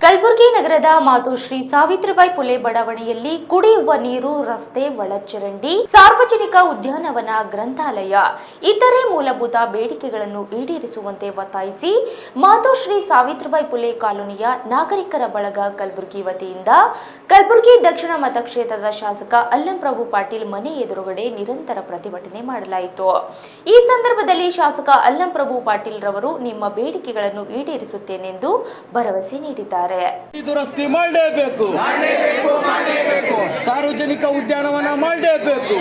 ಕಲಬುರಗಿ ನಗರದ ಮಾತೋಶ್ರೀ ಸಾವಿತ್ರಿಬಾಯಿ ಪುಲೆ ಬಡಾವಣೆಯಲ್ಲಿ ಕುಡಿಯುವ ನೀರು, ರಸ್ತೆ, ಒಳಚರಂಡಿ, ಸಾರ್ವಜನಿಕ ಉದ್ಯಾನವನ, ಗ್ರಂಥಾಲಯ ಇತರೆ ಮೂಲಭೂತ ಬೇಡಿಕೆಗಳನ್ನು ಈಡೇರಿಸುವಂತೆ ಒತ್ತಾಯಿಸಿ ಮಾತೋಶ್ರೀ ಸಾವಿತ್ರಿಬಾಯಿ ಪುಲೆ ಕಾಲೋನಿಯ ನಾಗರಿಕರ ಬಳಗ ಕಲಬುರಗಿ ವತಿಯಿಂದ ಕಲಬುರಗಿ ದಕ್ಷಿಣ ಮತಕ್ಷೇತ್ರದ ಶಾಸಕ ಅಲ್ಲಂ ಪ್ರಭು ಪಾಟೀಲ್ ಮನೆ ಎದುರುಗಡೆ ನಿರಂತರ ಪ್ರತಿಭಟನೆ ಮಾಡಲಾಯಿತು. ಈ ಸಂದರ್ಭದಲ್ಲಿ ಶಾಸಕ ಅಲ್ಲಂ ಪ್ರಭು ಪಾಟೀಲ್ ರವರು ನಿಮ್ಮ ಬೇಡಿಕೆಗಳನ್ನು ಈಡೇರಿಸುತ್ತೇನೆಂದು ಭರವಸೆ ನೀಡಿದ್ದಾರೆ. ದುರಸ್ತಿ ಮಾಡಲೇಬೇಕು, ಸಾರ್ವಜನಿಕ ಉದ್ಯಾನವನ ಮಾಡಲೇಬೇಕು.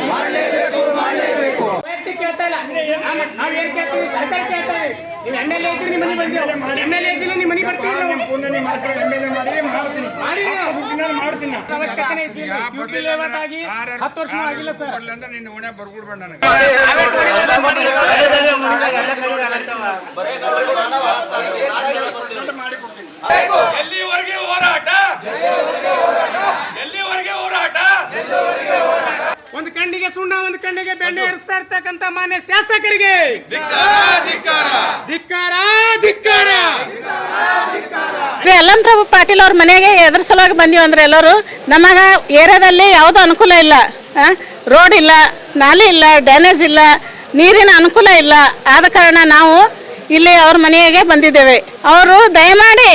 ಎಲ್ಲಿವರೆಗೆ ಹೋರಾಟ, ಎಲ್ಲಿವರೆಗೆ ಹೋರಾಟ. ಒಂದು ಕಣ್ಣಿಗೆ ಸುಣ್ಣ, ಒಂದು ಕಣ್ಣಿಗೆ ಬೆಣ್ಣೆ ಹರಿಸ್ತಾ ಇರ್ತಕ್ಕಂಥ ಮಾನ್ಯ ಶಾಸಕರಿಗೆ ಅಲ್ಲಂ ಪ್ರಭು ಪಾಟೀಲ್ ಅವ್ರ ಮನೆಗೆ ಎದ್ರ ಸಲುವಾಗಿ ಬಂದೀವಿ ಅಂದ್ರೆ ಎಲ್ಲರೂ ನಮಗ ಏರಿಯಾದಲ್ಲಿ ಯಾವುದೂ ಅನುಕೂಲ ಇಲ್ಲ. ರೋಡ್ ಇಲ್ಲ, ನಾಲೆ ಇಲ್ಲ, ಡ್ಯಾನೇಜ್ ಇಲ್ಲ, ನೀರಿನ ಅನುಕೂಲ ಇಲ್ಲ. ಆದ ಕಾರಣ ನಾವು ಇಲ್ಲಿ ಅವ್ರ ಮನೆಗೆ ಬಂದಿದ್ದೇವೆ. ಅವರು ದಯಮಾಡಿ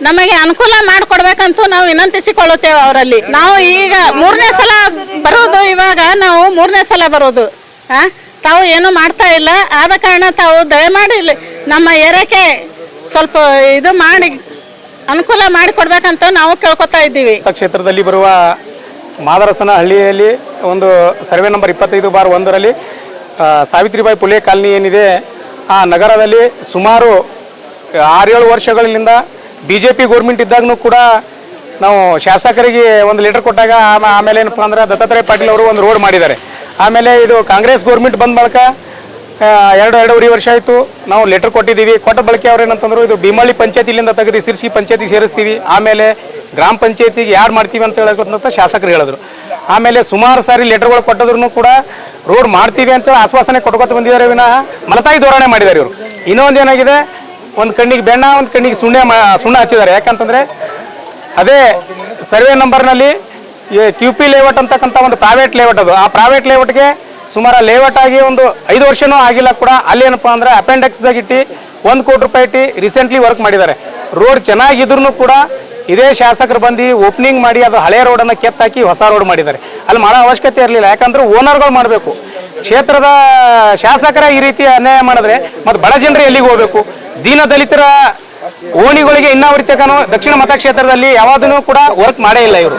ನಮಗೆ ಅನುಕೂಲ ಮಾಡಿಕೊಡ್ಬೇಕಂತೂ ನಾವು ವಿನಂತಿಸಿಕೊಳ್ಳುತ್ತೇವೆ ಅವರಲ್ಲಿ. ನಾವು ಈಗ ಮೂರನೇ ಸಲ ಬರೋದು, ಇವಾಗ ನಾವು ಮೂರನೇ ಸಲ ಬರೋದು. ತಾವು ಏನು ಮಾಡ್ತಾ ಇಲ್ಲ. ಆದ ಕಾರಣ ತಾವು ದಯಮಾಡಿ ನಮ್ಮ ಏರಿಯಾಕ್ಕೆ ಸ್ವಲ್ಪ ಇದು ಮಾಡಿ ಅನುಕೂಲ ಮಾಡಿಕೊಡ್ಬೇಕಂತ ನಾವು ಕೇಳ್ಕೊತಾ ಇದ್ದೀವಿ. ಕ್ಷೇತ್ರದಲ್ಲಿ ಬರುವ ಮಾದರಸನ ಹಳ್ಳಿಯಲ್ಲಿ ಒಂದು ಸರ್ವೆ ನಂಬರ್ 25/1ರಲ್ಲಿ ಸಾವಿತ್ರಿಬಾಯಿ ಪುಲೆ ಕಾಲನಿ ಏನಿದೆ, ಆ ನಗರದಲ್ಲಿ ಸುಮಾರು 6-7 ವರ್ಷಗಳಿಂದ BJP ಗೌರ್ಮೆಂಟ್ ಇದ್ದಾಗೂ ಕೂಡ ನಾವು ಶಾಸಕರಿಗೆ ಒಂದು ಲೆಟರ್ ಕೊಟ್ಟಾಗ ಆಮೇಲೆ ಏನಪ್ಪ ಅಂದ್ರೆ ದತ್ತಾತ್ರೇಯ ಪಾಟೀಲ್ ಅವರು ಒಂದು ರೋಡ್ ಮಾಡಿದ್ದಾರೆ. ಆಮೇಲೆ ಇದು ಕಾಂಗ್ರೆಸ್ ಗೌರ್ಮೆಂಟ್ ಬಂದ ಬಳಿಕ 2-2.5 ವರ್ಷ ಆಯಿತು ನಾವು ಲೆಟರ್ ಕೊಟ್ಟಿದ್ದೀವಿ. ಕೊಟ್ಟ ಬಳಕೆ ಅವ್ರು ಏನಂತಂದ್ರು, ಇದು ಭೀಮಳ್ಳಿ ಪಂಚಾಯತಿಲಿಂದ ತೆಗೆದು ಸಿರ್ಸಿ ಪಂಚಾಯತಿಗೆ ಸೇರಿಸ್ತೀವಿ, ಆಮೇಲೆ ಗ್ರಾಮ ಪಂಚಾಯತಿಗೆ ಯಾರು ಮಾಡ್ತೀವಿ ಅಂತ ಹೇಳೋಕ್ಕಂತ ಶಾಸಕರು ಹೇಳಿದ್ರು. ಆಮೇಲೆ ಸುಮಾರು ಸಾರಿ ಲೆಟರ್ಗಳು ಕೊಟ್ಟದ್ರು ಕೂಡ ರೋಡ್ ಮಾಡ್ತೀವಿ ಅಂತ ಆಶ್ವಾಸನೆ ಕೊಟ್ಕೊತ ಬಂದಿದ್ದಾರೆ ವಿನ ಮಲತಾಯಿ ಧೋರಣೆ ಮಾಡಿದ್ದಾರೆ ಇವರು. ಇನ್ನೊಂದು ಏನಾಗಿದೆ, ಒಂದು ಕಣ್ಣಿಗೆ ಬೆಣ್ಣ, ಒಂದು ಕಣ್ಣಿಗೆ ಸುಣ್ಣ ಹಚ್ಚಿದ್ದಾರೆ. ಯಾಕಂತಂದರೆ ಅದೇ ಸರ್ವೆ ನಂಬರ್ನಲ್ಲಿ QP ಲೇಔಟ್ ಅಂತಕ್ಕಂಥ ಒಂದು ಪ್ರೈವೇಟ್ ಲೇಔಟ್, ಅದು ಆ ಪ್ರೈವೇಟ್ ಲೇಔಟ್ಗೆ ಸುಮಾರು ಲೇಔಟ್ ಆಗಿ ಒಂದು 5 ವರ್ಷನೂ ಆಗಿಲ್ಲ ಕೂಡ. ಅಲ್ಲೇನಪ್ಪ ಅಂದರೆ ಅಪೆಂಡೆಕ್ಸ್ದಾಗ ಇಟ್ಟು 1 ಕೋಟಿ ರೂಪಾಯಿ ಇಟ್ಟು ರೀಸೆಂಟ್ಲಿ ವರ್ಕ್ ಮಾಡಿದ್ದಾರೆ. ರೋಡ್ ಚೆನ್ನಾಗಿದ್ರು ಕೂಡ ಇದೇ ಶಾಸಕರು ಬಂದು ಓಪನಿಂಗ್ ಮಾಡಿ ಅದು ಹಳೆ ರೋಡನ್ನು ಕೆತ್ತಾಕಿ ಹೊಸ ರೋಡ್ ಮಾಡಿದ್ದಾರೆ. ಅಲ್ಲಿ ಮಾಡೋ ಅವಶ್ಯಕತೆ ಇರಲಿಲ್ಲ. ಯಾಕಂದ್ರೆ ಓನರ್ಗಳು ಮಾಡಬೇಕು. ಕ್ಷೇತ್ರದ ಶಾಸಕರ ಈ ರೀತಿ ಅನ್ಯಾಯ ಮಾಡಿದ್ರೆ ಮತ್ತು ಬಡ ಜನರು ಎಲ್ಲಿಗೆ ಹೋಗಬೇಕು? ದೀನ ದಲಿತರ ಓಣಿಗಳಿಗೆ ಇನ್ನಾವರಿತಕ್ಕೂ ದಕ್ಷಿಣ ಮತಕ್ಷೇತ್ರದಲ್ಲಿ ಯಾವುದನ್ನು ಕೂಡ ವರ್ಕ್ ಮಾಡೇ ಇಲ್ಲ ಇವರು.